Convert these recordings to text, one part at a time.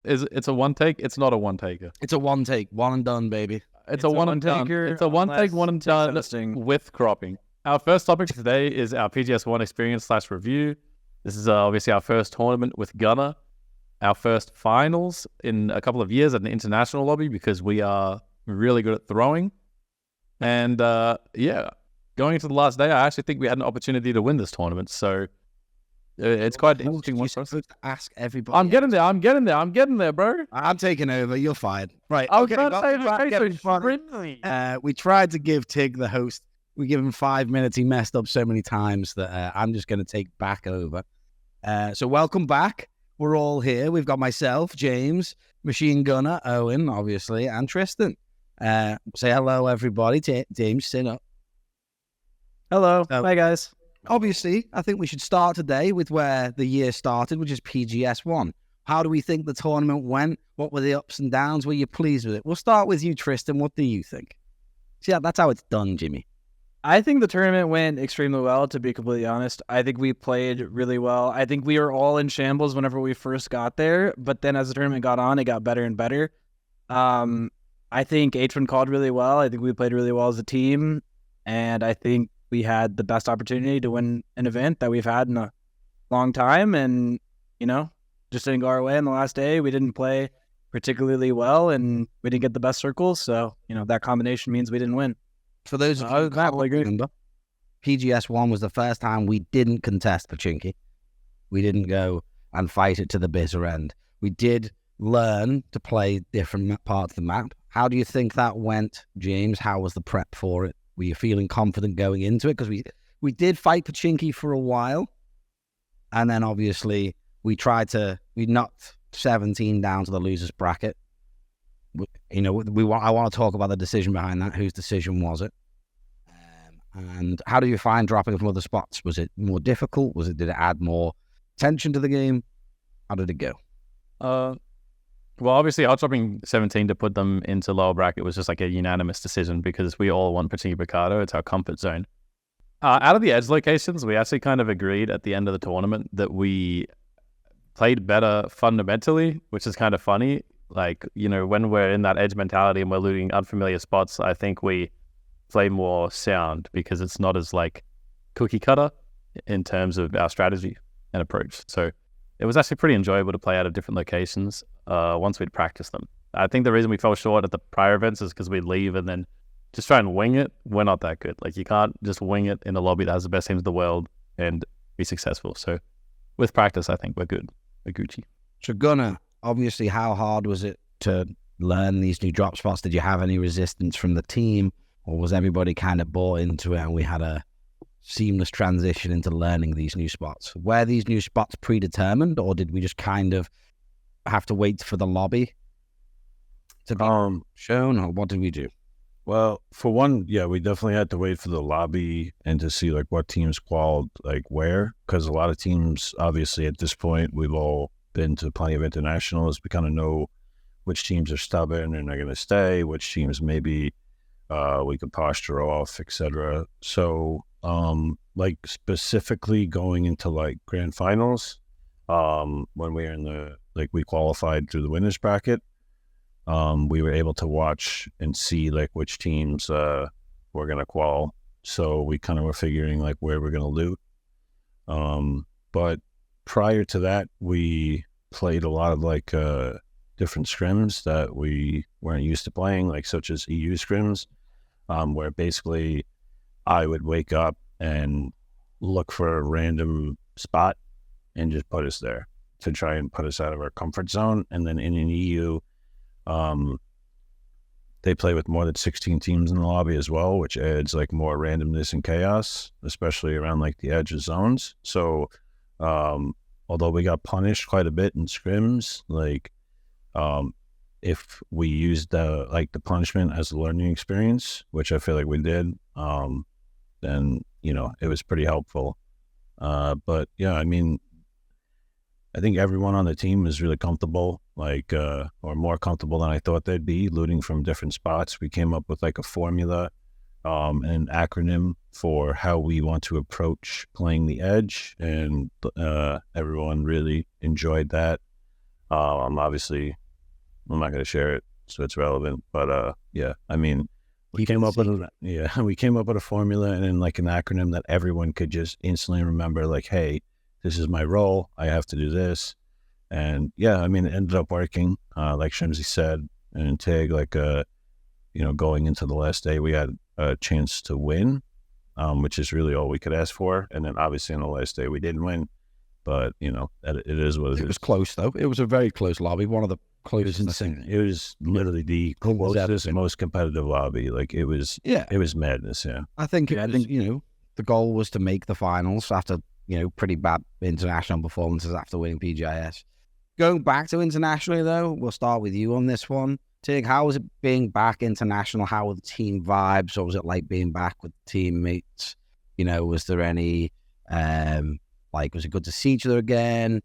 It's a one take? It's not a one taker. It's a one take, one and done, baby. It's a one and done. It's a one take, one and done with cropping. Our first topic today is our PGS1 Experience / review. This is obviously our first tournament with Gunner, our first finals in a couple of years at an international lobby because we are really good at throwing. And going into the last day, I actually think we had an opportunity to win this tournament. So it's quite interesting. You're supposed to ask everybody. I'm getting there, bro. I'm taking over. You're fired. Right. Okay. We tried to give Tig the host. We give him 5 minutes. He messed up so many times that I'm just going to take back over. So welcome back. We're all here. We've got myself, James, Machine Gunner, Owen, obviously, and Tristan. Say hello, everybody. James, sit up. Hello. Hi, guys. Obviously, I think we should start today with where the year started, which is PGS1. How do we think the tournament went? What were the ups and downs? Were you pleased with it? We'll start with you, Tristan. What do you think? See, that's how it's done, Jimmy. I think the tournament went extremely well, to be completely honest. I think we played really well. I think we were all in shambles whenever we first got there, but then as the tournament got on, it got better and better. I think H1 called really well. I think we played really well as a team, and I think we had the best opportunity to win an event that we've had in a long time, and, just didn't go our way on the last day. We didn't play particularly well, and we didn't get the best circles, so, that combination means we didn't win. For those of you who can't remember, PGS1 was the first time we didn't contest Pachinki. We didn't go and fight it to the bitter end. We did learn to play different parts of the map. How do you think that went, James? How was the prep for it? Were you feeling confident going into it? Because we did fight Pachinki for a while, and then obviously we knocked 17 down to the losers bracket. I want to talk about the decision behind that. Whose decision was it? And how do you find dropping from other spots? Was it more difficult? Did it add more tension to the game? How did it go? Well, obviously, outdropping 17 to put them into lower bracket was just like a unanimous decision because we all want Pachinki Picado. It's our comfort zone. Out of the edge locations, we actually kind of agreed at the end of the tournament that we played better fundamentally, which is kind of funny. Like, when we're in that edge mentality and we're looting unfamiliar spots, I think we play more sound because it's not as like cookie cutter in terms of our strategy and approach. So it was actually pretty enjoyable to play out of different locations once we'd practiced them. I think the reason we fell short at the prior events is because we'd leave and then just try and wing it. We're not that good. Like, you can't just wing it in a lobby that has the best teams in the world and be successful. So with practice, I think we're good. We're Gucci. So Gunnar, obviously, how hard was it to learn these new drop spots? Did you have any resistance from the team, or was everybody kind of bought into it and we had a seamless transition into learning these new spots? Were these new spots predetermined, or did we just kind of have to wait for the lobby to be shown, or what did we do? Well, for one, yeah, we definitely had to wait for the lobby and to see like what teams qualified like where, because a lot of teams, obviously at this point, we've all been to plenty of internationals. We kind of know which teams are stubborn and are going to stay, which teams maybe we could posture off, etc. So like specifically going into like grand finals, when we were we qualified through the winners bracket, we were able to watch and see like which teams were going to qual. So we kind of were figuring like where we're going to loot. But prior to that, we played a lot of like different scrims that we weren't used to playing, like such as EU scrims, where basically I would wake up and look for a random spot and just put us there to try and put us out of our comfort zone. And then in an EU, they play with more than 16 teams in the lobby as well, which adds like more randomness and chaos, especially around like the edge of zones. So although we got punished quite a bit in scrims, like if we used the punishment as a learning experience, which I feel like we did, then it was pretty helpful. But yeah, I mean, I think everyone on the team is really comfortable, or more comfortable than I thought they'd be, looting from different spots. We came up with like a formula, an acronym for how we want to approach playing the edge, and everyone really enjoyed that. Obviously, I'm not going to share it, so it's relevant. But yeah, I mean, we came up with a formula and then like an acronym that everyone could just instantly remember. Like, hey, this is my role. I have to do this. And yeah, I mean, it ended up working. Like Shrimzy said, and Taego, like going into the last day, we had a chance to win, which is really all we could ask for. And then obviously on the last day we didn't win, but it is what it is. It was close though. It was a very close lobby. One of the closest. It was literally the closest, most competitive lobby. Like it was madness. Yeah, I think the goal was to make the finals after pretty bad international performances after winning PGIS. Going back to internationally though, we'll start with you on this one. Tig, how was it being back international? How were the team vibes? What was it like being back with teammates? Was there any was it good to see each other again?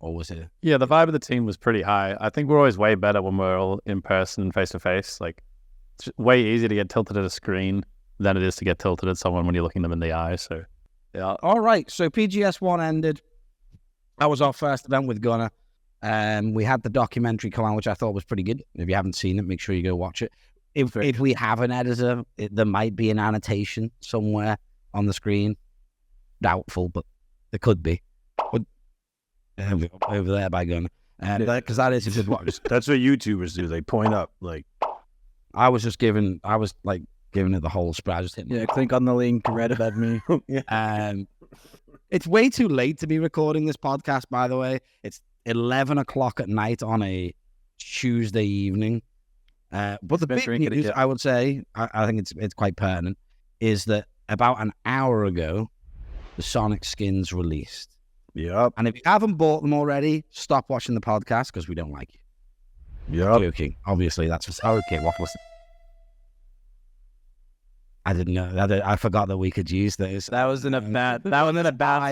Or was it? Yeah, the vibe of the team was pretty high. I think we're always way better when we're all in person, face to face. Like, it's way easier to get tilted at a screen than it is to get tilted at someone when you're looking them in the eye. So, yeah. All right. So PGS1 ended. That was our first event with Gunnar. We had the documentary come out, which I thought was pretty good. If you haven't seen it, make sure you go watch it. If we have an editor, there might be an annotation somewhere on the screen. Doubtful, but there could be. But, over there by Gunnar. Because that is a good watch. That's what YouTubers do. They point up. Like, I was giving it the whole spread. I just hit click on the link, read about me. It's way too late to be recording this podcast, by the way. It's 11 o'clock at night on a Tuesday evening. But the big news, I would say, I think it's quite pertinent, is that about an hour ago, the Sonic skins released. Yep. And if you haven't bought them already, stop watching the podcast because we don't like you. Yep. Joking. Obviously, that's just okay. What was it? I didn't know. I forgot that we could use those. That was in a bad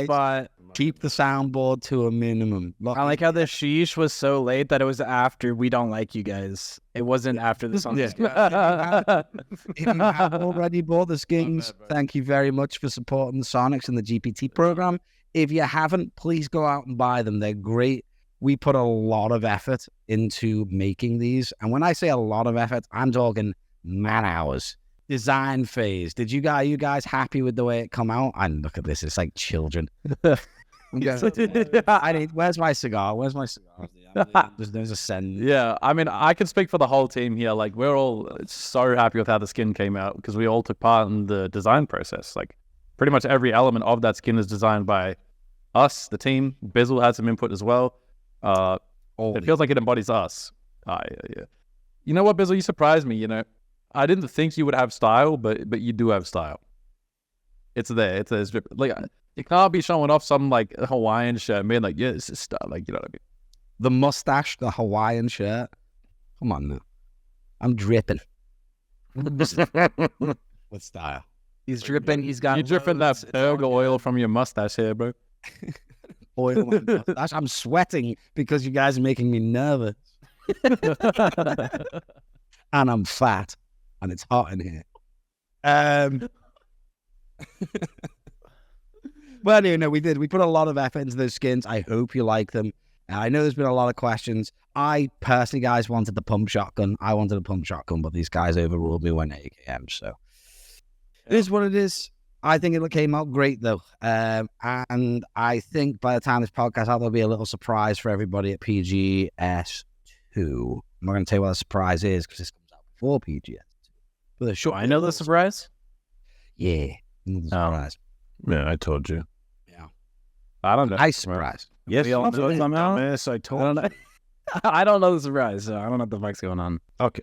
spot. Keep the soundboard to a minimum. I like how the sheesh was so late that it was after we don't like you guys. It wasn't after the song. If you have already bought the skins, thank you very much for supporting the Sonics and the GPT program. If you haven't, please go out and buy them. They're great. We put a lot of effort into making these. And when I say a lot of effort, I'm talking man hours. Design phase. You guys happy with the way it come out? And look at this. It's like children. Where's my cigar? There's a send. Yeah, I mean, I can speak for the whole team here. Like, we're all so happy with how the skin came out because we all took part in the design process. Like, pretty much every element of that skin is designed by us, the team. Bizzle had some input as well. It feels like it embodies us. Yeah. You know what, Bizzle? You surprised me. I didn't think you would have style, but you do have style. It's there. It's there. Like, you can't be showing off some like Hawaiian shirt and being like, yeah, this is style. Like, you know what I mean? The mustache, the Hawaiian shirt. Come on now. I'm dripping. With style. He's dripping. He's got. You're dripping that Taego oil from your mustache here, bro. Oil on my mustache. I'm sweating because you guys are making me nervous. And I'm fat. And it's hot in here. Well, we did. We put a lot of effort into those skins. I hope you like them. I know there's been a lot of questions. I personally, guys, wanted the pump shotgun. I wanted a pump shotgun, but these guys overruled me when AKM. So it is what it is. I think it came out great, though. And I think by the time this podcast out, there'll be a little surprise for everybody at PGS2. I'm not going to tell you what the surprise is because this comes out before PGS2. But sure, I know the surprise. Yeah. Surprise. Yeah, I told you. Yeah. I don't know. Nice surprise. Yes, we all know somehow. Yes, I told you. I don't know the surprise, so I don't know what the fuck's going on. Okay.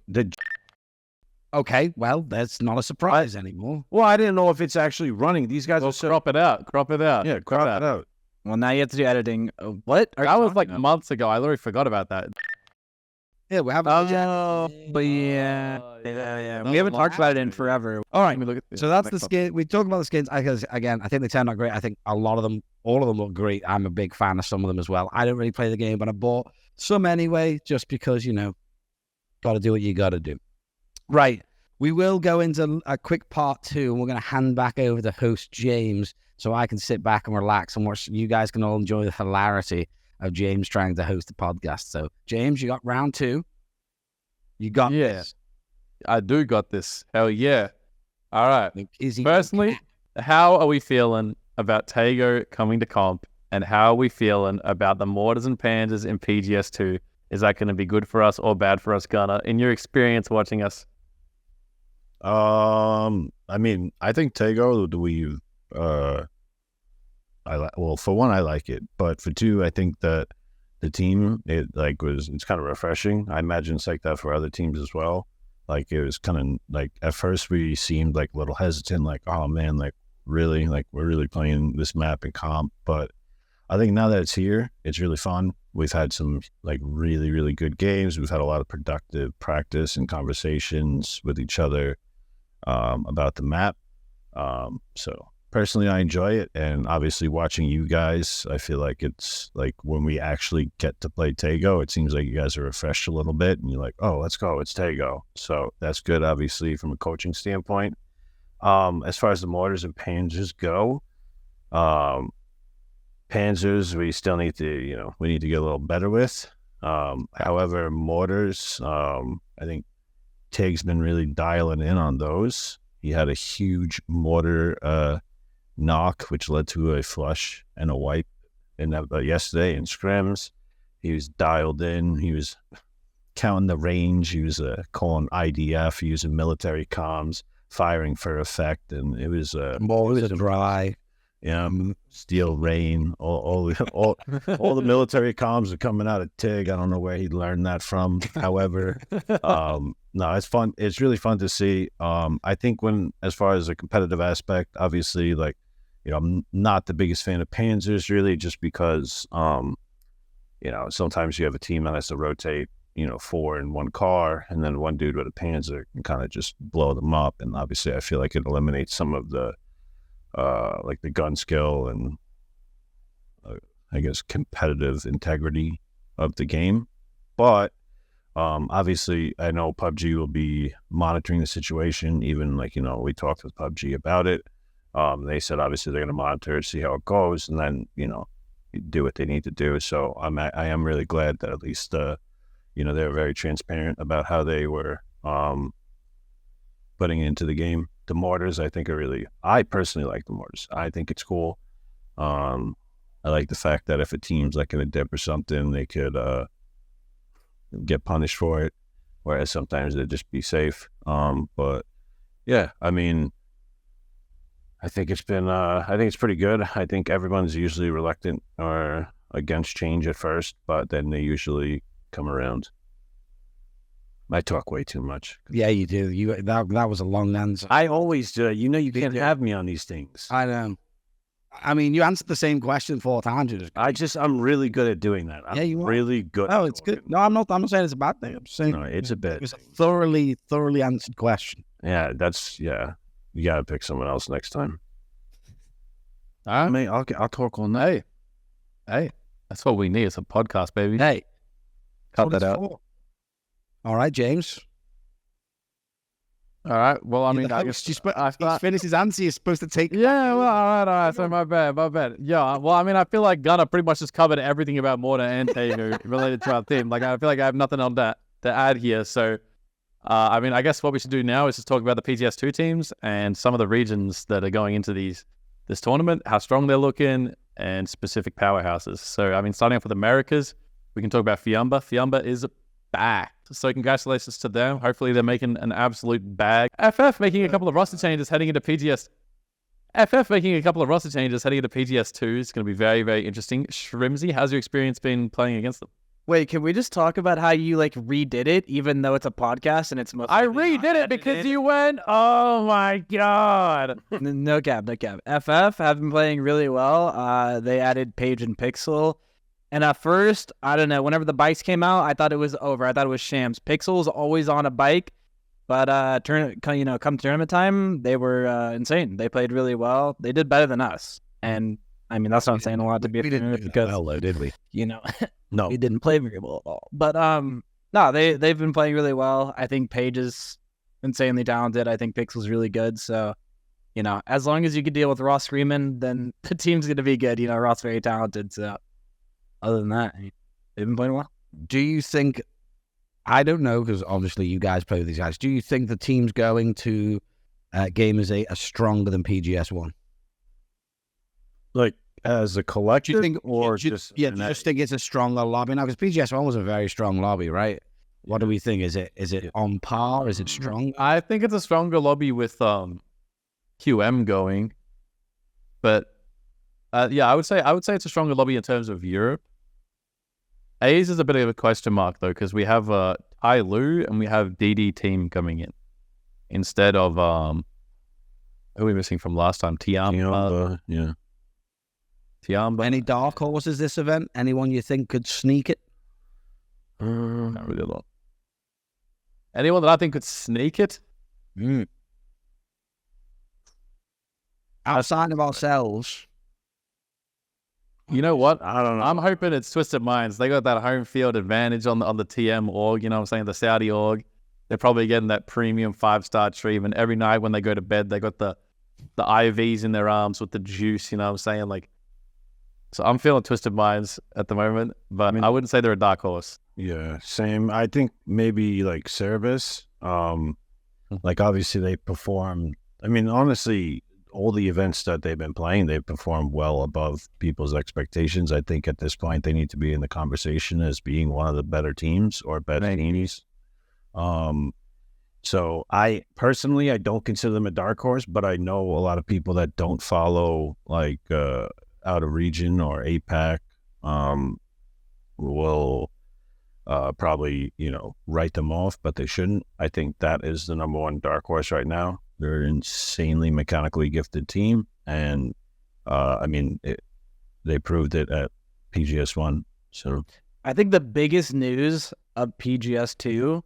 Okay, well, that's not a surprise anymore. Well, I didn't know if it's actually running. These guys are so... Crop it out. Yeah, crop it out. Well, now you have to do editing. What? That was like months ago. I literally forgot about that. Yeah, we haven't. But yeah. We haven't talked about it in forever. All right. So that's the skin. We talked about the skins. Again, I think they turned out great. I think all of them look great. I'm a big fan of some of them as well. I don't really play the game, but I bought some anyway, just because, got to do what you got to do. Right. We will go into a quick part 2, and we're going to hand back over to host James so I can sit back and relax and watch. You guys can all enjoy the hilarity of James trying to host a podcast. So, James, you got round 2. You got this. I do got this. Hell yeah. All right. Is he Personally, how are we feeling about Taego coming to comp, and how are we feeling about the Mortars and Panzers in PGS2? Is that going to be good for us or bad for us, Gunnar, in your experience watching us? I mean, I think Taego, well, for one, I like it, but for two, I think that the team, it's kind of refreshing. I imagine it's like that for other teams as well. Like, it was kind of like, at first we seemed like a little hesitant, like, oh man, like really, like we're really playing this map in comp. But I think now that it's here, it's really fun. We've had some like really, really good games. We've had a lot of productive practice and conversations with each other about the map. So personally, I enjoy it. And obviously watching you guys, I feel like it's like when we actually get to play Taego, it seems like you guys are refreshed a little bit and you're like, oh, let's go, it's Taego. So that's good, obviously, from a coaching standpoint. As far as the Mortars and Panzers go, Panzers, we still need to, we need to get a little better with. However, Mortars, I think Tig's been really dialing in on those. He had a huge mortar knock, which led to a flush and a wipe yesterday in scrims. He was dialed in. He was counting the range. He was calling IDF, using military comms, firing for effect, and it was dry. Yeah, steel rain. All the military comms are coming out of Tig. I don't know where he learned that from. However, no, it's fun. It's really fun to see. I think as far as a competitive aspect, obviously, like, I'm not the biggest fan of Panzers, really, just because, sometimes you have a team that has to rotate, 4 in one car, and then one dude with a Panzer can kind of just blow them up. And obviously, I feel like it eliminates some of the like the gun skill and I guess competitive integrity of the game. But obviously I know PUBG will be monitoring the situation. Even like, we talked with PUBG about it. They said obviously they're going to monitor it, see how it goes, and then, do what they need to do. So I am really glad that at least, they were very transparent about how they were putting it into the game. The Mortars, I think, I personally like the Mortars. I think it's cool. I like the fact that if a team's like in a dip or something, they could get punished for it, whereas sometimes they'd just be safe. But yeah, I mean, I think it's pretty good. I think everyone's usually reluctant or against change at first, but then they usually come around. I talk way too much. Yeah, you do. That was a long answer. I always do. You can't have me on these things. I know. I mean, you answered the same question 4 times. I'm really good at doing that. Yeah, you are. Really good. Oh, it's good. No, I'm not saying it's a bad thing. I'm saying it's a bit. It was a thoroughly answered question. Yeah, you got to pick someone else next time. I mean, I'll talk all night. Hey, that's what we need. It's a podcast, baby. Hey, cut that out. For. All right, James. All right. Well, I mean, I guess he's finished his answer. You're supposed to take. Yeah. Well, all right. So my bad. Yeah. Well, I mean, I feel like Gunnar pretty much just covered everything about Mortar and Taego related to our team. Like, I feel like I have nothing on that to add here. So, I mean, I guess what we should do now is just talk about the PGS2 teams and some of the regions that are going into this tournament, how strong they're looking, and specific powerhouses. So, I mean, starting off with Americas, we can talk about Fiumba. Fiumba is back. So congratulations to them. Hopefully they're making an absolute bag. FF making a couple of roster changes heading into PGS. FF making a couple of roster changes heading into PGS2 is going to be very, very interesting. Shrimzy, how's your experience been playing against them? Wait, can we just talk about how you like redid it, even though it's a podcast and it's mostly I redid it because you went, oh my god. No cap. FF have been playing really well. They added Page and Pixel. And at first, I don't know, whenever the bikes came out, I thought it was over. I thought it was shams. Pixel's always on a bike, but come tournament time, they were insane. They played really well. They did better than us. And I mean, that's not saying a lot to be we didn't because well, though, did we? No, we didn't play very well at all. But no, they've been playing really well. I think Page is insanely talented. I think Pixel's really good. So, as long as you can deal with Ross Freeman, then the team's gonna be good. Ross very talented. So. other than that, they've been playing well. Do you think, I don't know, because obviously you guys play with these guys, do you think the teams going to Gamers 8 are stronger than PGS1? Like, as a collective, Do you think, or do you just think it's a stronger lobby now? Because PGS1 was a very strong lobby, right? What do we think? Is it on par? Is it strong? I think it's a stronger lobby with QM going, but yeah, I would say it's a stronger lobby in terms of Europe. A's is a bit of a question mark though, because we have Tai Lu and we have DD Team coming in instead of who are we missing from last time? Tiamba. yeah. Tiamba. Any dark horses this event? Anyone you think could sneak it? Not really a lot. Anyone that I think could sneak it? Outside of ourselves. You know what? I don't know. I'm hoping it's Twisted Minds. They got that home field advantage on the TM org, you know what I'm saying? The Saudi org. They're probably getting that premium 5-star treatment. Every night when they go to bed, they got the IVs in their arms with the juice, you know what I'm saying? Like, so I'm feeling Twisted Minds at the moment, but I wouldn't say they're a dark horse. Yeah, same. I think maybe like Service. Like obviously they perform. I mean, honestly, all the events that they've been playing, they've performed well above people's expectations. I think at this point they need to be in the conversation as being one of the better teams or better teams. So I personally, I don't consider them a dark horse, but I know a lot of people that don't follow like out of region or APAC will probably, write them off, but they shouldn't. I think that is the number one dark horse right now. They're an insanely mechanically gifted team, and they proved it at PGS1. So I think the biggest news of PGS2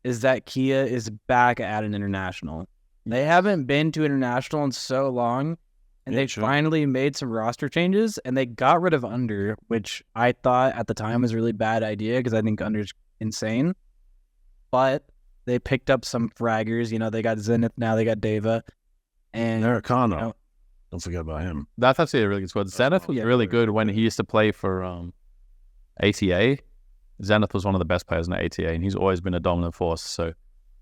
is that Kia is back at an international. They haven't been to international in so long, and they finally made some roster changes, and they got rid of Under, which I thought at the time was a really bad idea because I think Under's insane. But they picked up some fraggers. They got Zenith now, they got Deva. And Americano. Don't forget about him. That's actually a really good squad. Zenith was really good when he used to play for ATA. Zenith was one of the best players in the ATA, and he's always been a dominant force. So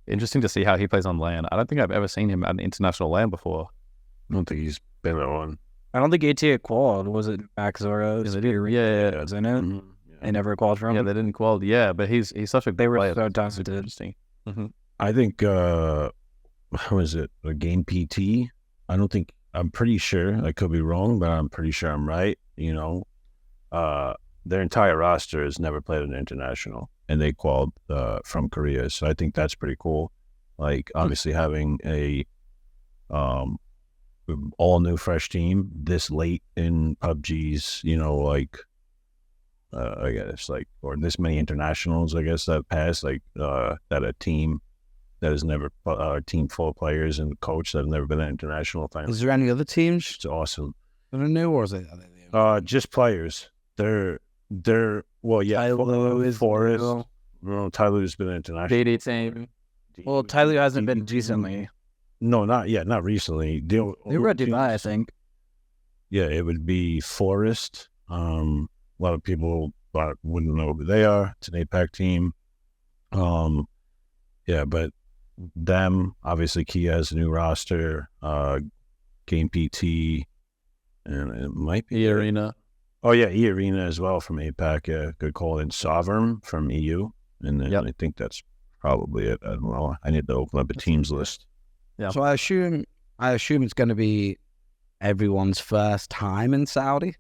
interesting to see how he plays on LAN. I don't think I've ever seen him at an international LAN before. I don't think he's been at one. I don't think ATA qualified. Was it Max Zoro? Yeah. Was in it? Mm-hmm. Yeah. They never qualified from him. Yeah, they didn't qualify. Yeah, but he's such a They were player. so talented. Interesting. Mm-hmm. I think, how is it? A game PT? I'm pretty sure, I could be wrong, but I'm pretty sure I'm right. Their entire roster has never played an international, and they qualified from Korea. So I think that's pretty cool. Like, obviously having a all new fresh team this late in PUBG's, I guess, or this many internationals, I guess, that passed, that a team that has never, a team full of players and coach that have never been an international final. Is there any other teams? It's awesome. That are new, or is it? Just players. They're well, yeah. Taego is Forest. No, Taelu's been international. DD Team. Well, Taego hasn't been recently. No, not recently. They were at Dubai, I think. Yeah, it would be Forest. A lot of people wouldn't know who they are. It's an APAC team. Yeah, but them, obviously Kia has a new roster, Game PT, and it might be E-Arena. Oh yeah, E-Arena as well from APAC. Yeah, good call. And Sovereign from EU. And then I think that's probably it. I don't know. I need to open up a teams list. Yeah. So I assume it's going to be everyone's first time in Saudi.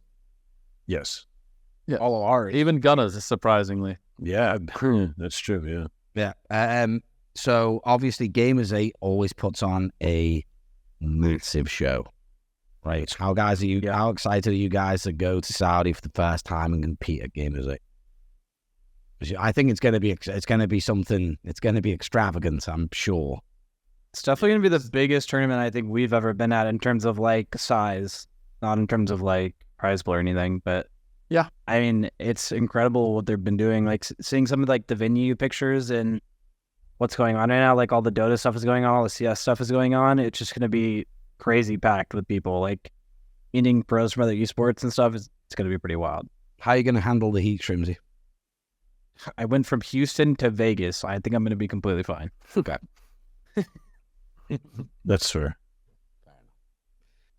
Yes. Yeah. All of ours. Even Gunners, surprisingly. Yeah, that's true. Yeah. Yeah. So obviously Gamers 8 always puts on a massive show. Right. How excited are you guys to go to Saudi for the first time and compete at Gamers 8? I think it's going to be something. It's going to be extravagant, I'm sure. It's definitely going to be the biggest tournament I think we've ever been at in terms of size, not in terms of prize pool or anything. But yeah, I mean, it's incredible what they've been doing. Seeing some of the venue pictures and what's going on right now, all the Dota stuff is going on, all the CS stuff is going on. It's just going to be crazy packed with people. Meeting pros from other esports and stuff it's going to be pretty wild. How are you going to handle the heat, Shrimzy? I went from Houston to Vegas. So I think I'm going to be completely fine. Okay. That's fair.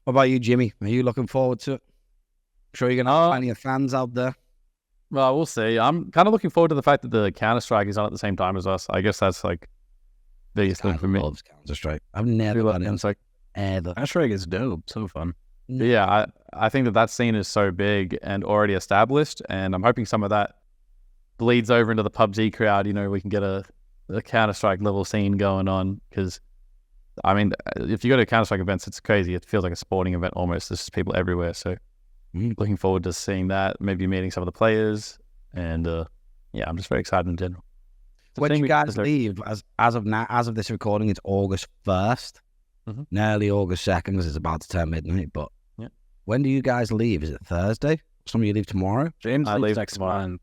What about you, Jimmy? Are you looking forward to it? I'm sure you're going to have plenty of fans out there. Well, we'll see. I'm kind of looking forward to the fact that the Counter-Strike is on at the same time as us. I guess that's like biggest thing for me. Counter-Strike. I've never done it. It's like, Ever. Counter-Strike is dope. So fun. but yeah, I think that scene is so big and already established, and I'm hoping some of that bleeds over into the PUBG crowd. You know, we can get a Counter-Strike level scene going on, because I mean, if you go to Counter-Strike events, it's crazy. It feels like a sporting event almost. There's just people everywhere. So looking forward to seeing that, maybe meeting some of the players, and yeah, I'm just very excited in general. When you guys leave, as of now, as of this recording, it's August 1st, nearly August 2nd, because it's about to turn midnight. But when do you guys leave? Is it Thursday? Some of you leave tomorrow? James I leaves leave next tomorrow. month.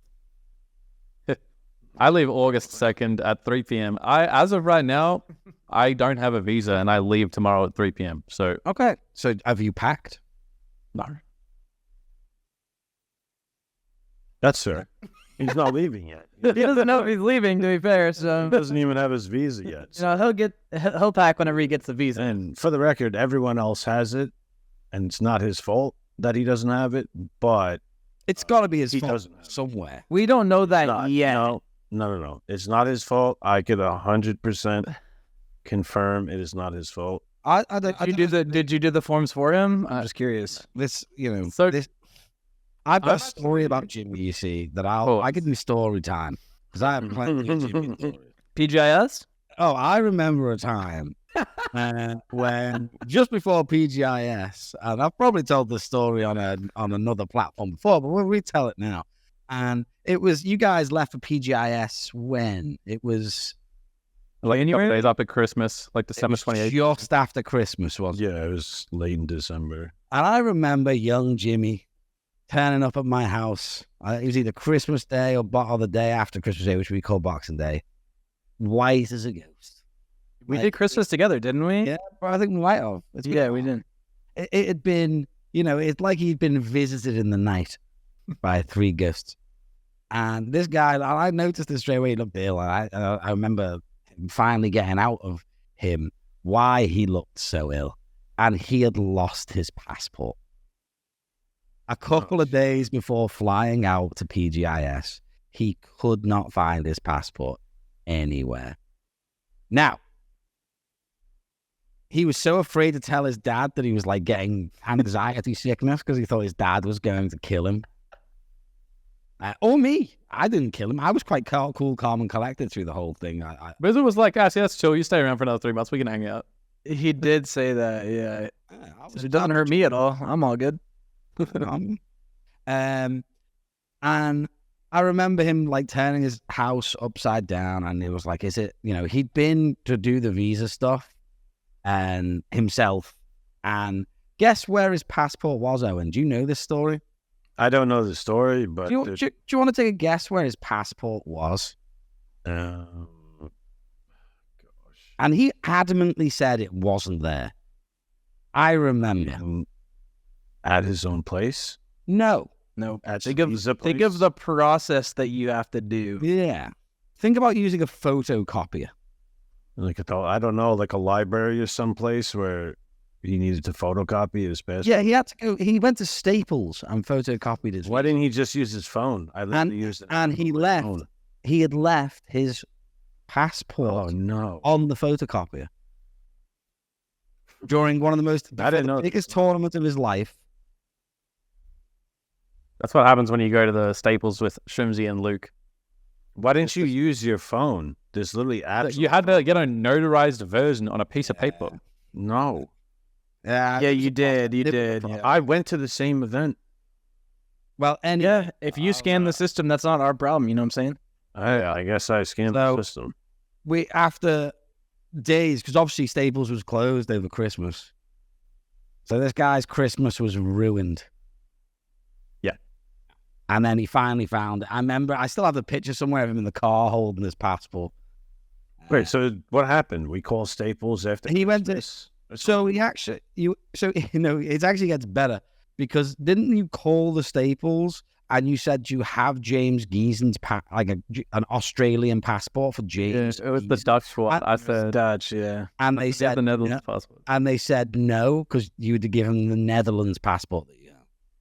I leave August 2nd at 3 p.m. As of right now, I don't have a visa, and I leave tomorrow at 3 p.m. So Okay. So have you packed? no. That's fair. He's not leaving yet. He doesn't know if he's leaving, to be fair. He So doesn't even have his visa yet. you know, he'll pack whenever he gets the visa. And for the record, everyone else has it, and it's not his fault that he doesn't have it, but It's got to be his he fault doesn't have it. somewhere. We don't know that Not- yet. No. It's not his fault. I could 100% confirm it is not his fault. I don't. Did you do the forms for him? I'm just curious. This, So- I've got a story about Jimmy, you see, that I can do story time, because I have plenty of Jimmy stories. PGIS? Oh, I remember a time when just before PGIS, and I've probably told this story on another platform before, but we'll retell it now. And it was, you guys left for PGIS when? It was Like a couple days after Christmas, like it December was 28th. just after Christmas, wasn't it? Yeah, it was late in December. And I remember young Jimmy turning up at my house. It was either Christmas Day or the day after Christmas Day, which we call Boxing Day. White as a ghost. We did Christmas together, didn't we? Yeah, but I think we might have. Yeah, we did. It had been, it's like he'd been visited in the night by 3 ghosts. And this guy, I noticed this straight away. He looked ill. I remember finally getting out of him why he looked so ill. And he had lost his passport. A couple of days before flying out to PGIS, he could not find his passport anywhere. Now, he was so afraid to tell his dad that he was like getting anxiety sickness because he thought his dad was going to kill him. Or me. I didn't kill him. I was quite cool, calm, and collected through the whole thing. Bizzle was like, "Actually, that's chill. You stay around for another 3 months. We can hang out." He did say that, yeah. It doesn't hurt me at all. I'm all good. And I remember him like turning his house upside down, and it was like, is it, he'd been to do the visa stuff and himself, and guess where his passport was, Owen? Do you know this story? I don't know the story, but Do you want to take a guess where his passport was? gosh. And he adamantly said it wasn't there. I remember. At his own place? No. No. At Think of the process that you have to do. Yeah. Think about using a photocopier. Like I don't know, like a library or someplace where he needed to photocopy his passport. Yeah, he had to go. He went to Staples and photocopied his. Why didn't he just use his phone? I literally used it. And he left. Phone. He had left his passport Oh no! on the photocopier during one of the biggest tournaments of his life. That's what happens when you go to the Staples with Shrimzy and Luke. Why didn't you use your phone? There's literally apps. You had to get a notarized version on a piece of paper. No. Yeah, You did. Yeah. I went to the same event. Well, and Yeah, if you scan the system, that's not our problem. You know what I'm saying? I guess I scanned the system. we after days, because obviously Staples was closed over Christmas, so this guy's Christmas was ruined. And then he finally found it. I remember, I still have the picture somewhere of him in the car holding his passport. Wait, so what happened? We called Staples after He went to, Christmas? so he actually, it actually gets better, because didn't you call the Staples and you said you have James Giesen's an Australian passport for James. It was the Dutch one. I said Dutch, yeah. And they said the Netherlands passport. And they said no because you had to give them the Netherlands passport.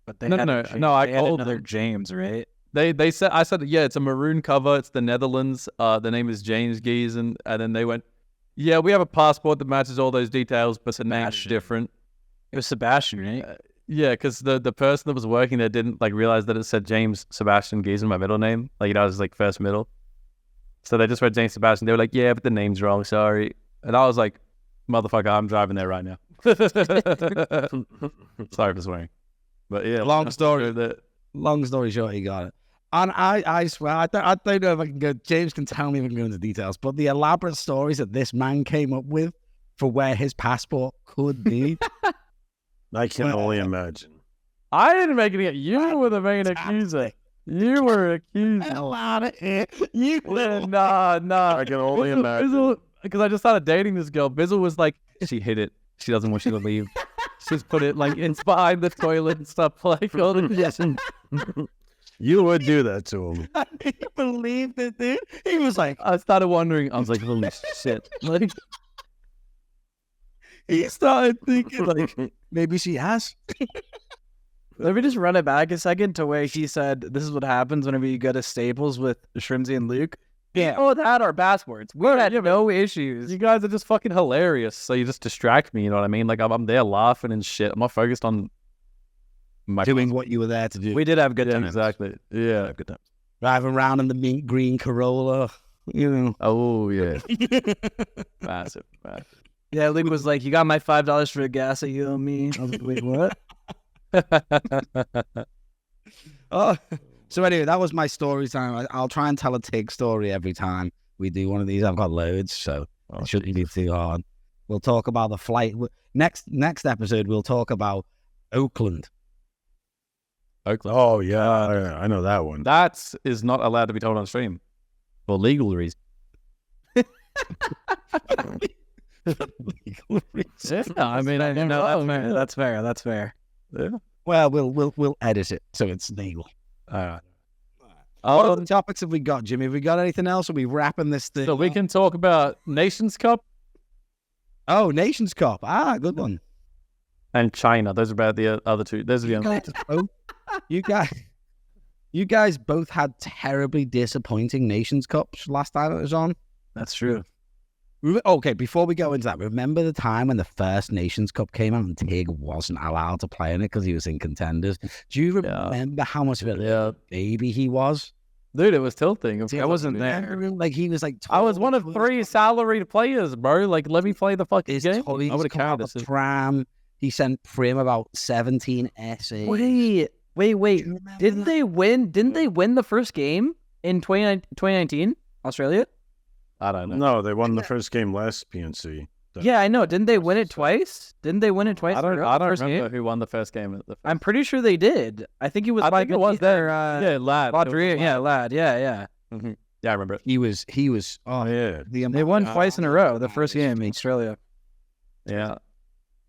But they No, had no, James. no, I They had called another them. James, right? They said, I said, yeah, it's a maroon cover. It's the Netherlands. The name is James Giesen. And then they went, yeah, we have a passport that matches all those details, but the name's Sebastian. different. It was Sebastian, right? Yeah, because the person that was working there didn't like realize that it said James Sebastian Giesen, my middle name. Like, that was like first middle. So they just read James Sebastian. They were like, yeah, but the name's wrong. Sorry. And I was like, motherfucker, I'm driving there right now. Sorry for swearing. But yeah, Long story. That Long story short, he got it. And I swear, I don't know if I can go. James can tell me if I can go into details, but the elaborate stories that this man came up with for where his passport could be. I can only imagine. I didn't make it. You were the main accuser. You were accused. Hell out of here. You Nah. I can only imagine. Because I just started dating this girl. Bizzle was like, she hid it. She doesn't want you to leave. She's put it like it's behind the toilet and stuff. Like, all the yes. You would do that to him. He believed it, dude. He was like, I started wondering. I was like, holy shit. Like, he started thinking like, maybe she has. Let me just run it back a second to where he said, this is what happens whenever you go to Staples with Shrimzy and Luke. Yeah. Oh, they had our passports. We had no issues. you guys are just fucking hilarious. So you just distract me. You know what I mean? Like, I'm there laughing and shit. I'm not focused on my Doing what you were there to do. We did have good Yeah, times. exactly. Yeah. Good times. Driving around in the mint green Corolla. You know. Oh, yeah. Massive. Yeah, Luke was like, you got my $5 for the gas that you owe me. I was like, wait, what? Oh, so anyway, that was my story time. I'll try and tell a Tig story every time we do one of these. I've got loads, so it shouldn't be too hard. We'll talk about the flight. Next episode, we'll talk about Oakland. Oakland. Oh, yeah. I know that one. That is not allowed to be told on stream for legal reasons. Legal reasons. Yeah, I mean, No, that's fair. That's fair. Yeah. Well, we'll edit it so it's legal. All right. What other topics have we got, Jimmy? Have we got anything else? Are we wrapping this thing? So we up? can talk about Nations Cup Oh, Nations Cup. Ah, good one. and China. Those are about the other two. Those are the only. You guys both had terribly disappointing Nations Cups last time it was on. That's true. Okay, before we go into that, remember the time when the first Nations Cup came out and Tig wasn't allowed to play in it because he was in contenders? Do you remember how much of a baby he was? Dude, it was tilting. See, I wasn't there. Like he was like, I was one of 3 salaried players, bro. Like, let me play the fucking game. I would have carried this. Pram. He sent Prim about 17 essays. Wait. Didn't they win? Didn't they win the first game in 2019? Australia? I don't know. No, they won the first game last PNC. Yeah, I know. Didn't they win it twice? I don't remember who won the first game. I'm pretty sure they did. I think it was. I think it was there. Yeah, Lad. Audrey, yeah, Lad. Yeah. Mm-hmm. Yeah, I remember it. He was. Oh, yeah. They won twice in a row. The first game in Australia. Yeah.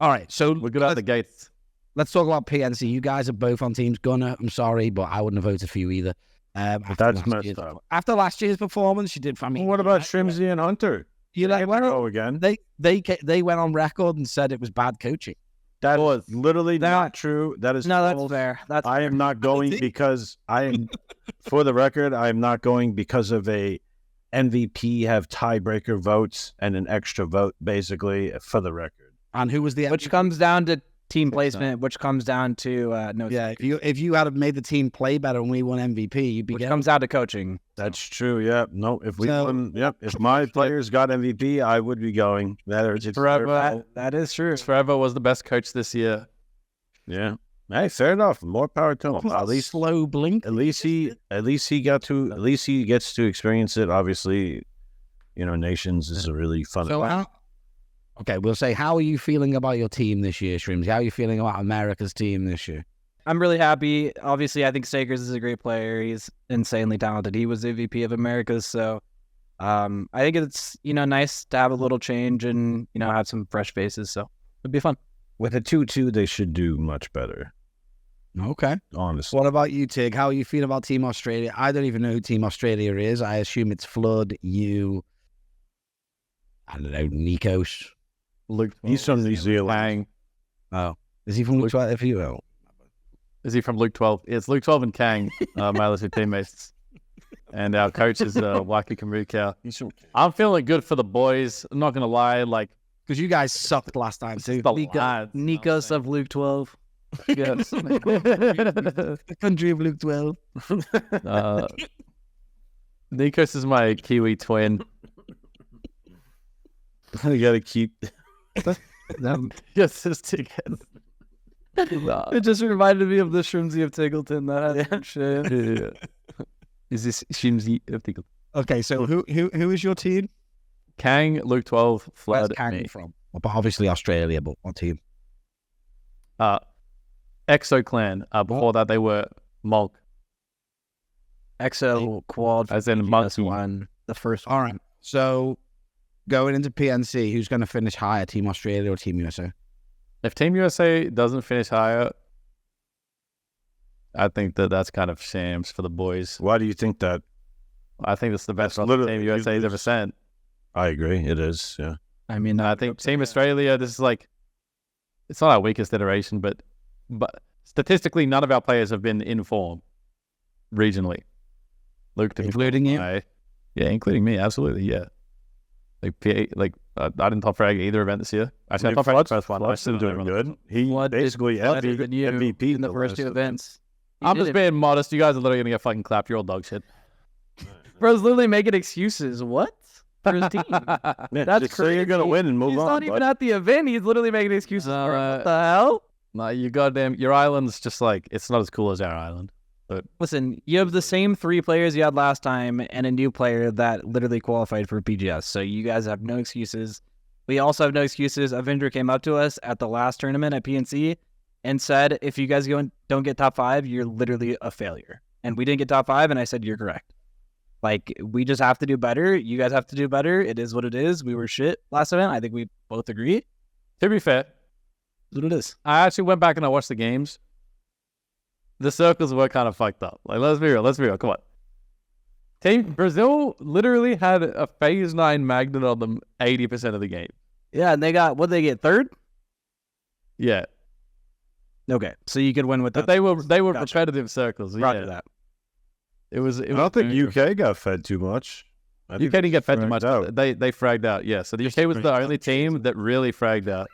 All right, so We're good out the gates. let's talk about PNC. You guys are both on teams. Gunner, I'm sorry, but I wouldn't have voted for you either. That's messed up. After last year's performance, you did. I mean, What about Shrimzy and Hunter? You like? Well, Go again. they went on record and said it was bad coaching. That was literally not true. That is No, that's false. fair. I am not going because I am, for the record, I am not going because of a MVP have tiebreaker votes and an extra vote, basically, for the record. And who was the Which comes down to team placement, which comes down to no. Yeah, if you had made the team play better and we won MVP, you'd be Which comes down to coaching. That's true. Yeah. No, if we won, if my players got MVP, I would be going. That is true. Forever was the best coach this year. Yeah. Hey, fair enough. More power to him. At least slow blink. At least he gets to experience it. Obviously, Nations is a really fun. So okay, we'll say, how are you feeling about your team this year, Shrimzy? How are you feeling about America's team this year? I'm really happy. Obviously, I think Stakers is a great player. He's insanely talented. He was the MVP of Americas, so I think it's nice to have a little change and have some fresh faces. So it'd be fun. With a 2-2, they should do much better. Okay. honestly. What about you, Tig? How are you feeling about Team Australia? I don't even know who Team Australia is. I assume it's Flood, you, I don't know, Nikos. Luke, He's from New Zealand. Kang. Oh, is he from Luke 12? If you will. Is he from Luke 12? It's Luke 12 and Kang, my other two teammates. And our coach is Waki Kamrukau. I'm feeling good for the boys. I'm not going to lie. Like, Because you guys sucked last time, too. the lads. Nikos of Luke 12. Yes. The country of Luke 12. Nikos is my Kiwi twin. You got to keep. Yes, it's together. It just reminded me of the Shrimzy of Tiggleton. That shit. Is this Shrimzy of Tiggleton? Okay, so who is your team? Kang, Luke 12, Where's Flood, Kang me. from? Well, but obviously Australia, but what team? Exo Clan. Before that, they were Mulk, Exo Quad. as in Monkey. one. The first one. All right. So going into PNC, who's going to finish higher, Team Australia or Team USA? If Team USA doesn't finish higher, I think that's kind of shams for the boys. Why do you think that? I think it's the best That's roster literally- Team USA's ever sent. I agree. It is. Yeah. I mean, I think Team Australia, this is like, it's not our weakest iteration, but statistically, none of our players have been in form regionally. Luke, to be Including you? Yeah, including me, absolutely, yeah. I didn't top frag either event this year. Actually, I top fragged the first one. Flood's still doing good. He Flood did basically better than you MVP in the first two events. I'm just being modest. You guys are literally going to get fucking clapped. You're all dog shit. Bro's literally making excuses. What? For his team. Yeah, That's just say you're gonna crazy. win and move He's on. not even bud. at the event. He's literally making excuses. No, for it. What the hell? No, your island's just like, it's not as cool as our island. Listen, you have the same three players you had last time and a new player that literally qualified for PGS. So you guys have no excuses. We also have no excuses. Avenger came up to us at the last tournament at PNC and said, if you guys don't get top 5, you're literally a failure. And we didn't get top 5, and I said, you're correct. Like, we just have to do better. You guys have to do better. It is what it is. We were shit last event. I think we both agree. To be fair, That's what it is. I actually went back and I watched the games. The circles were kind of fucked up. Like, let's be real. Come on. Team Brazil literally had a phase 9 magnet on them 80% of the game. Yeah, and they got, what they get, third? Yeah. Okay, so you could win with that. But they were Gotcha. repetitive circles. Roger Yeah. that. It was I don't think UK got fed too much. I UK think didn't get fed too fragged much. out. They fragged out, yeah. So the Just UK was fragged the out. only team that really fragged out.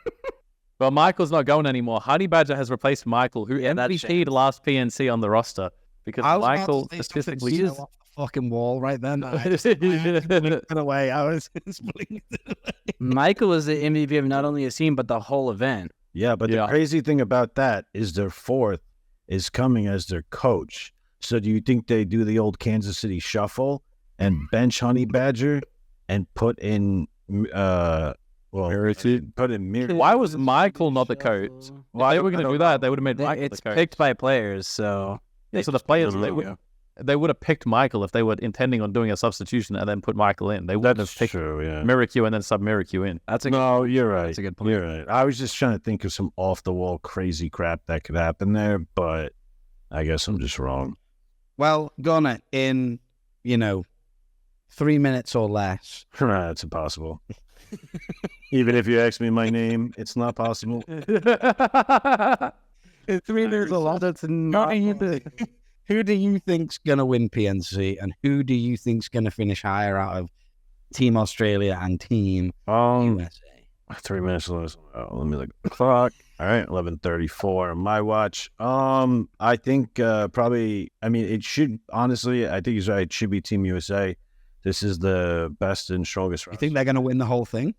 But Michael's not going anymore. Honey Badger has replaced Michael, who Yeah, that's MVP'd shame. last PNC on the roster. Because I was about Michael to say something statistically so is... off the fucking wall right then. I just blinked it away. I was blinked it away. Michael was the MVP of not only his team, but the whole event. Yeah, but Yeah. the crazy thing about that is their fourth is coming as their coach. So do you think they do the old Kansas City shuffle and bench Honey Badger and put in put in Mir? Why was Michael not the coach? If they were going to do that, they would have made Michael It's the coach. picked by players, so Yeah, so the players, Yeah. they would have picked Michael if they were intending on doing a substitution and then put Michael in. They wouldn't That's have picked true, yeah. Miracu and then sub Miracu in. that's a No, you're right. That's a good point. You're right. I was just trying to think of some off the wall crazy crap that could happen there, but I guess I'm just wrong. Well, Gunnar, in, 3 minutes or less. That's impossible. Even if you ask me my name, it's not possible. 3 minutes or less. That's not Who do you think's going to win PNC and who do you think's going to finish higher out of Team Australia and Team USA? 3 minutes less. Oh, let me look at the clock. All right, 11:34 on my watch. I think probably. I mean, it should honestly. I think he's right. It should be Team USA. This is the best and strongest. You think they're going to win the whole thing?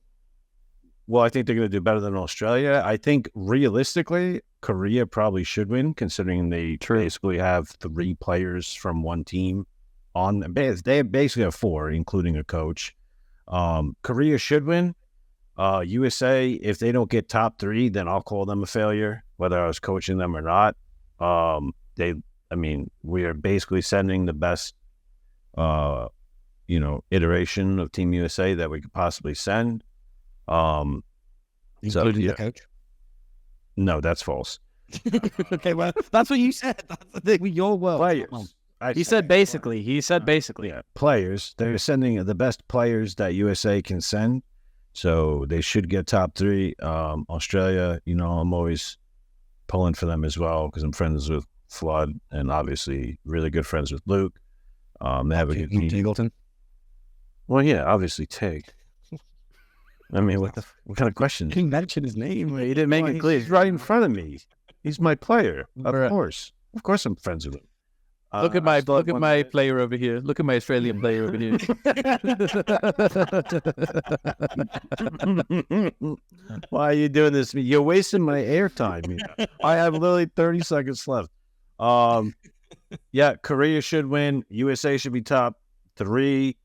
Well, I think they're going to do better than Australia. I think realistically, Korea probably should win, considering they basically have 3 players from one team on. They basically have 4, including a coach. Korea should win. USA, if they don't get top 3, then I'll call them a failure, whether I was coaching them or not. We are basically sending the best, iteration of Team USA that we could possibly send. Including yeah. the coach? No, that's false. Okay, well, that's what you said. That's the thing with your world. Players. He said basically. He said basically. Yeah, players. They're sending the best players that USA can send, so they should get top 3. Australia, I'm always pulling for them as well because I'm friends with Flood and obviously really good friends with Luke. They have a good team. Tingleton. Well, yeah, obviously Tig. I mean, what kind of question? You mention his name. You didn't make it clear. He's right in front of me. He's my player, of course. Of course, I'm friends with him. Look at my player over here. Look at my Australian player over here. Why are you doing this to me? You're wasting my airtime. I have literally 30 seconds left. Yeah, Korea should win. USA should be top 3,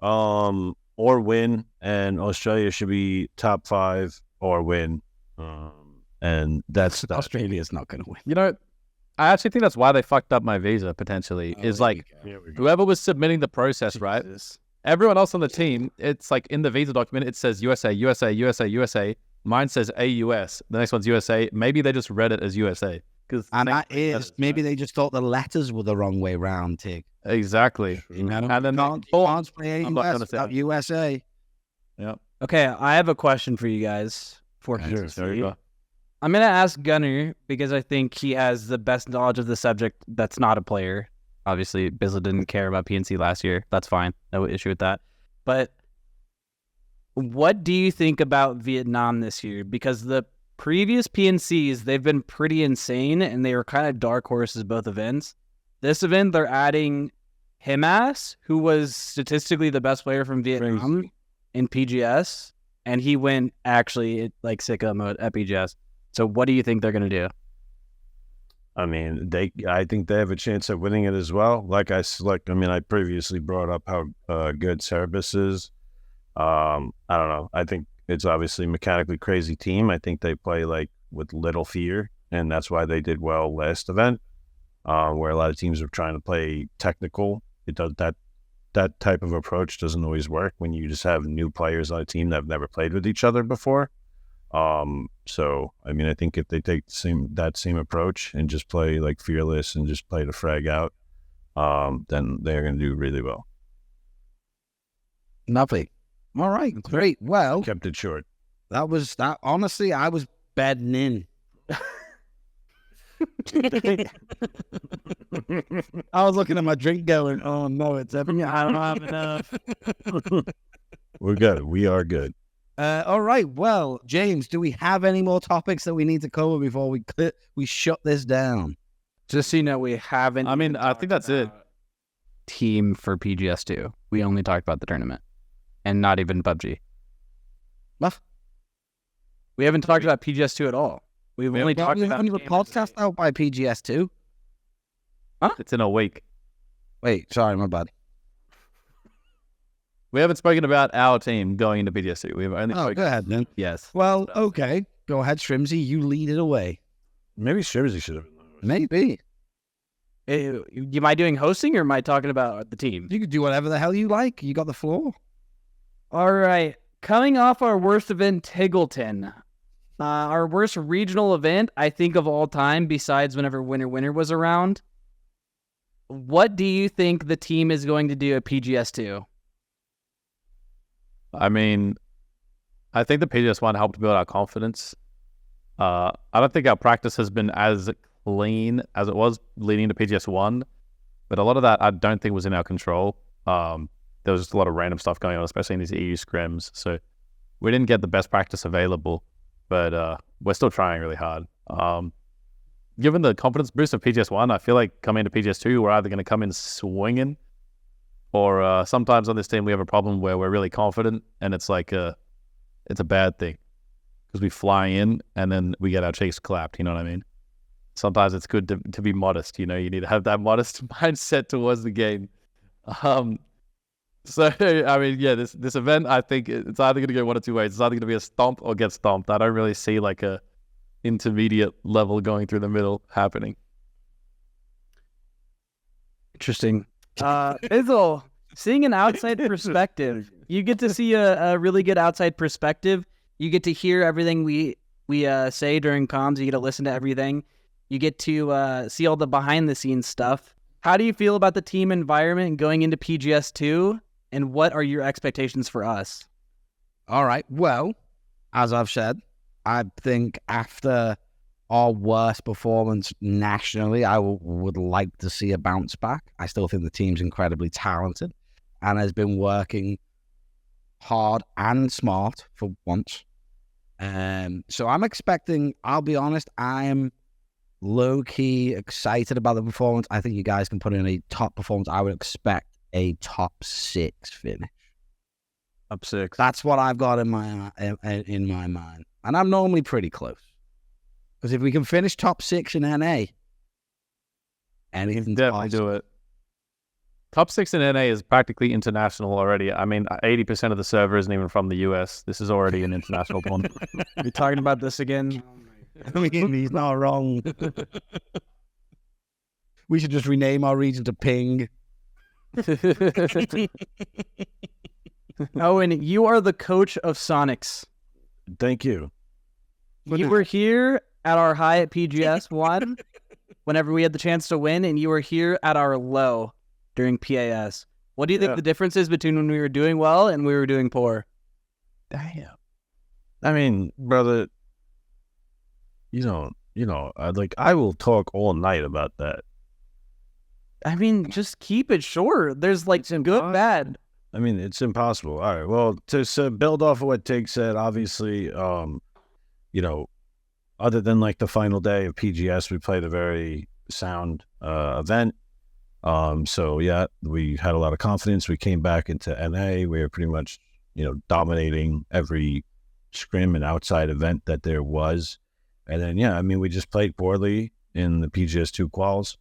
or win, and Australia should be top 5 or win. And that's that. Australia's not going to win. You know, I actually think that's why they fucked up my visa, potentially, is like whoever was submitting the process, right? Everyone else on the team, it's like in the visa document, it says USA, USA, USA, USA. Mine says AUS. The next one's USA. Maybe they just read it as USA. And that is, maybe they just thought the letters were the wrong way round, Tig. Exactly. You know? And then can't play AUS without USA. Yeah. Okay, I have a question for you guys. There you go. I'm going to ask Gunner because I think he has the best knowledge of the subject that's not a player. Obviously, Bizzle didn't care about PNC last year. That's fine. No issue with that. But what do you think about Vietnam this year? Because the previous PNCs, they've been pretty insane, and they were kind of dark horses both events. This event, they're adding Himas, who was statistically the best player from Vietnam in PGS, and he went actually like sicko mode at PGS. So what do you think they're going to do? I mean, I think they have a chance at winning it as well. I previously brought up how good Cerebus is. I don't know. I think it's obviously a mechanically crazy team. I think they play like with little fear, and that's why they did well last event, where a lot of teams are trying to play technical. It does that type of approach doesn't always work when you just have new players on a team that have never played with each other before. So I mean, I think if they take that same approach and just play like fearless and just play the frag out, then they're going to do really well. Lovely. All right, great. Well, Kept it short. that was that. Honestly, I was bedding in. I was looking at my drink going, oh no, it's everything. I don't have enough. We're good. We are good. All right. Well, James, do we have any more topics that we need to cover before we shut this down? Just so you know, we haven't. I mean, I think that's it. Team for PGS2. We only talked about the tournament, and not even PUBG. What? We haven't talked about PGS2 at all. We've only talked about a podcast out by PGS2. Huh? It's in a week. Wait, sorry, my bad. We haven't spoken about our team going into PGS2. We've only Oh, go ahead then. Yes. Well, okay. Go ahead, Shrimzy. You lead it away. Maybe Shrimzy should have. Maybe. Am I doing hosting or am I talking about the team? You can do whatever the hell you like. You got the floor. All right. Coming off our worst event, Tingleton. Our worst regional event, I think, of all time, besides whenever Winner was around. What do you think the team is going to do at PGS2? I mean, I think the PGS1 helped build our confidence. I don't think our practice has been as clean as it was leading to PGS1, but a lot of that I don't think was in our control. There was just a lot of random stuff going on, especially in these EU scrims. So we didn't get the best practice available, but we're still trying really hard. Given the confidence boost of PGS1, I feel like coming into PGS2, we're either going to come in swinging, or sometimes on this team we have a problem where we're really confident and it's like it's a bad thing because we fly in and then we get our cheeks clapped. You know what I mean? Sometimes it's good to be modest. You know, you need to have that modest mindset towards the game. So I mean, yeah, this event, I think it's either going to go one or two ways. It's either going to be a stomp or get stomped. I don't really see like a intermediate level going through the middle happening. Interesting. Bizzle, seeing an outside perspective, you get to see a really good outside perspective. You get to hear everything we we say during comms. You get to listen to everything. You get to see all the behind-the-scenes stuff. How do you feel about the team environment going into PGS2, and what are your expectations for us? All right. Well, as I've said, I think after our worst performance nationally, I would like to see a bounce back. I still think the team's incredibly talented and has been working hard and smart for once. So I'm expecting, I'll be honest, I am low-key excited about the performance. I think you guys can put in a top performance. I would expect a top 6 finish. Up 6. That's what I've got in my mind. And I'm normally pretty close. Because if we can finish top 6 in NA, anything's Definitely possible. do it. Top 6 in NA is practically international already. I mean, 80% of the server isn't even from the US. This is already an international one. We're talking about this again. I mean, he's not wrong. We should just rename our region to Ping. Owen, you are the coach of Soniqs. Thank you. You were here at our high at PGS1 whenever we had the chance to win, and you were here at our low during PAS. What do you think the difference is between when we were doing well and we were doing poor? Damn. I mean, brother, I will talk all night about that. I mean, just keep it short. There's like some good, bad. I mean, it's impossible. All right. Well, to build off of what Tig said, obviously, other than like the final day of PGS, we played a very sound event. So yeah, we had a lot of confidence. We came back into NA. We were pretty much, dominating every scrim and outside event that there was. And then, yeah, I mean, we just played poorly in the PGS2 quals.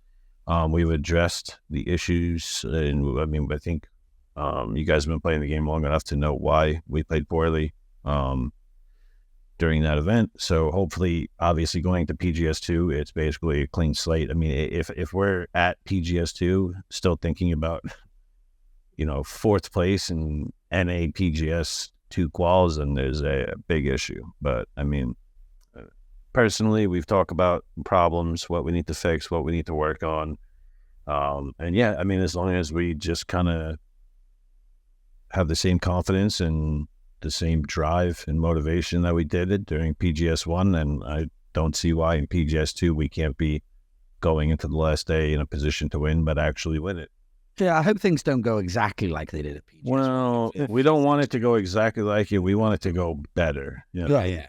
We've addressed the issues. And I mean, I think you guys have been playing the game long enough to know why we played poorly during that event. So hopefully, obviously, going to PGS2, it's basically a clean slate. I mean, if we're at PGS2 still thinking about, 4th place in NA PGS2 quals, then there's a big issue. But I mean, personally, we've talked about problems, what we need to fix, what we need to work on. And yeah, I mean, as long as we just kind of have the same confidence and the same drive and motivation that we did it during PGS1, and I don't see why in PGS2 we can't be going into the last day in a position to win, but actually win it. Yeah, I hope things don't go exactly like they did at PGS. Well, we don't want it to go exactly like it. We want it to go better. Yeah.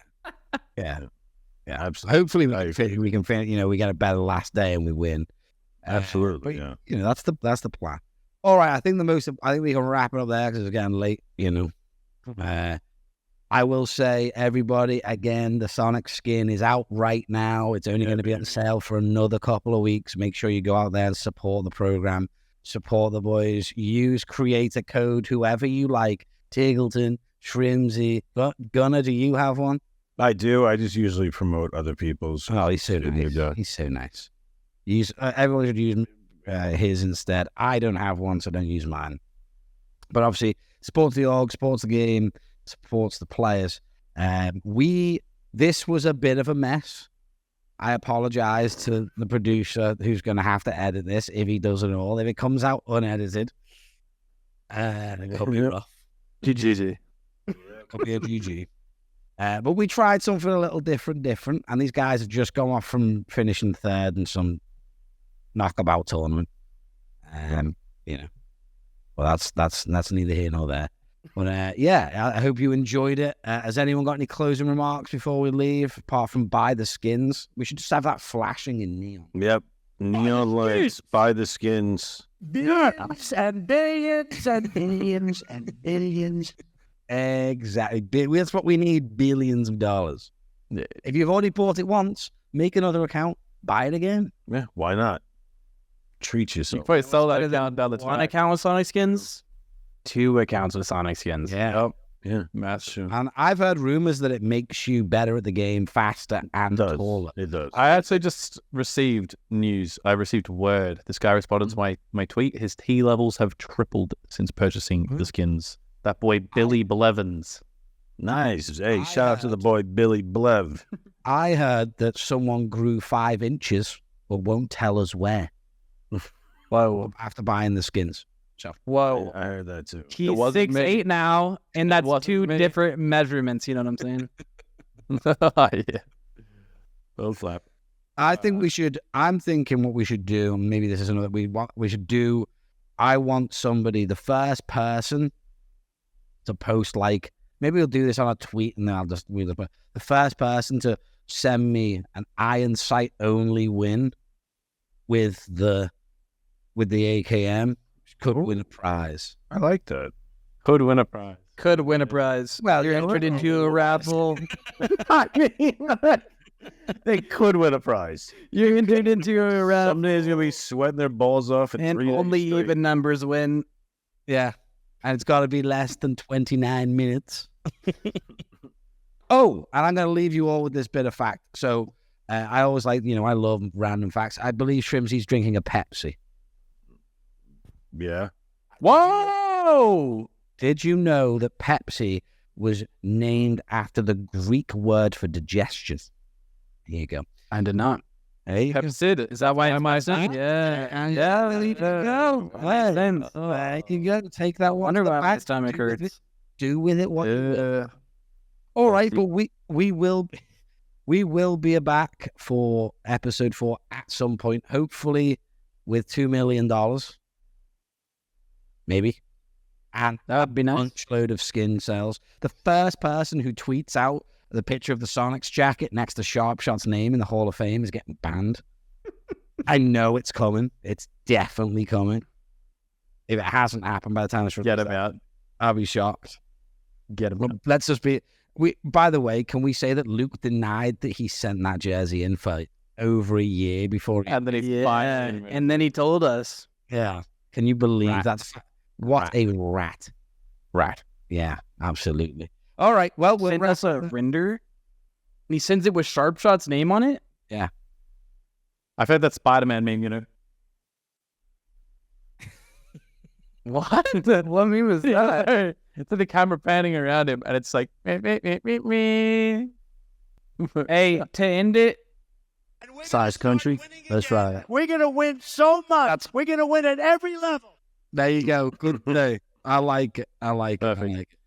Absolutely. Hopefully we can finish, we get a better last day and we win. Absolutely. But, that's the plan. All right, I think we can wrap it up there because it's getting late. I will say, everybody, again, the Sonic skin is out right now. It's only going to be on sale for another couple of weeks. Make sure you go out there and support the program, support the boys. Use creator code, whoever you like. TGLTN, Shrimzy. Gunnar, do you have one? I do. I just usually promote other people's. Oh, he's so nice. He's so nice. Everyone should use his instead. I don't have one, so don't use mine. But obviously, supports the org, supports the game, supports the players. This was a bit of a mess. I apologize to the producer who's going to have to edit this if he does it all. If it comes out unedited, it could be rough. GG. Could be a GG. But we tried something a little different, and these guys have just gone off from finishing 3rd in some knockabout tournament. Well, that's neither here nor there. But I hope you enjoyed it. Has anyone got any closing remarks before we leave, apart from buy the skins? We should just have that flashing in neon. Yep. Neon lights, buy the skins. Billions and billions and billions and billions. Exactly. That's what we need, billions of dollars. If you've already bought it once, make another account, buy it again. Yeah, why not? Treat yourself. You probably sell that down the track. One account with Sonic Skins, 2 accounts with Sonic Skins. Yeah. Yeah. That's true. And I've heard rumors that it makes you better at the game, faster and taller. It does. I actually just received news. I received word. This guy responded to my tweet. His T levels have tripled since purchasing the skins. That boy, Billy Blevins. Nice. Hey, shout out to the boy, Billy Blev. I heard that someone grew 5 inches but won't tell us where Whoa. after buying the skins. So Whoa. I heard that too. He's wasn't me. 6'8" now, and that's wasn't 2 me. different measurements. You know what I'm saying? Yeah. Well slap. I think we should. I'm thinking what we should do, and maybe this is another we should do. I want somebody, the first person to post, like, maybe we'll do this on a tweet, and then I'll just read the first person to send me an iron sight only win with the AKM could win a prize. I like that. Could win a prize. Could win a prize. Well, You're entered into a raffle. I mean, they could win a prize. You're entered into a raffle. Some days gonna be sweating their balls off, And 3 days only straight. even numbers win. Yeah, and it's got to be less than 29 minutes. Oh, and I'm going to leave you all with this bit of fact. So I always like, I love random facts. I believe Shrimzy's drinking a Pepsi. Yeah. Whoa! Did you know that Pepsi was named after the Greek word for digestion? Here you go. I did not. Hey, Pepsid. Is that why it's my son? Yeah. Yeah, there you go. well, there you go. Take that one. Wonder to the why my back. stomach Do with hurts. it- Do with it what you will. All right, but we will be back for episode 4 at some point, hopefully with $2 million, maybe, and That'd be a nice. bunch load of skin sales. The first person who tweets out the picture of the Soniqs jacket next to Sharpshot's name in the Hall of Fame is getting banned. I know it's coming. It's definitely coming. If it hasn't happened by the time it's Get released, him out. I'll be shocked. Get him Well, out. let's just be. By the way, can we say that Luke denied that he sent that jersey in for over a year before? And then he Yeah. finally And then he told us. Yeah. Can you believe Rat. that's what a rat? Rat. Yeah, absolutely. All right. Well, we'll Sent us a render. And he sends it with Sharpshot's name on it. I've heard that Spider-Man meme, What? What meme was that? It's the camera panning around him, and it's like, meh, meh, meh, meh, meh. Hey, to end it, Size country. Let's ride it. We're going to win so much. We're going to win at every level. There you go. Good day. I like it. I like it. I Perfect. like it.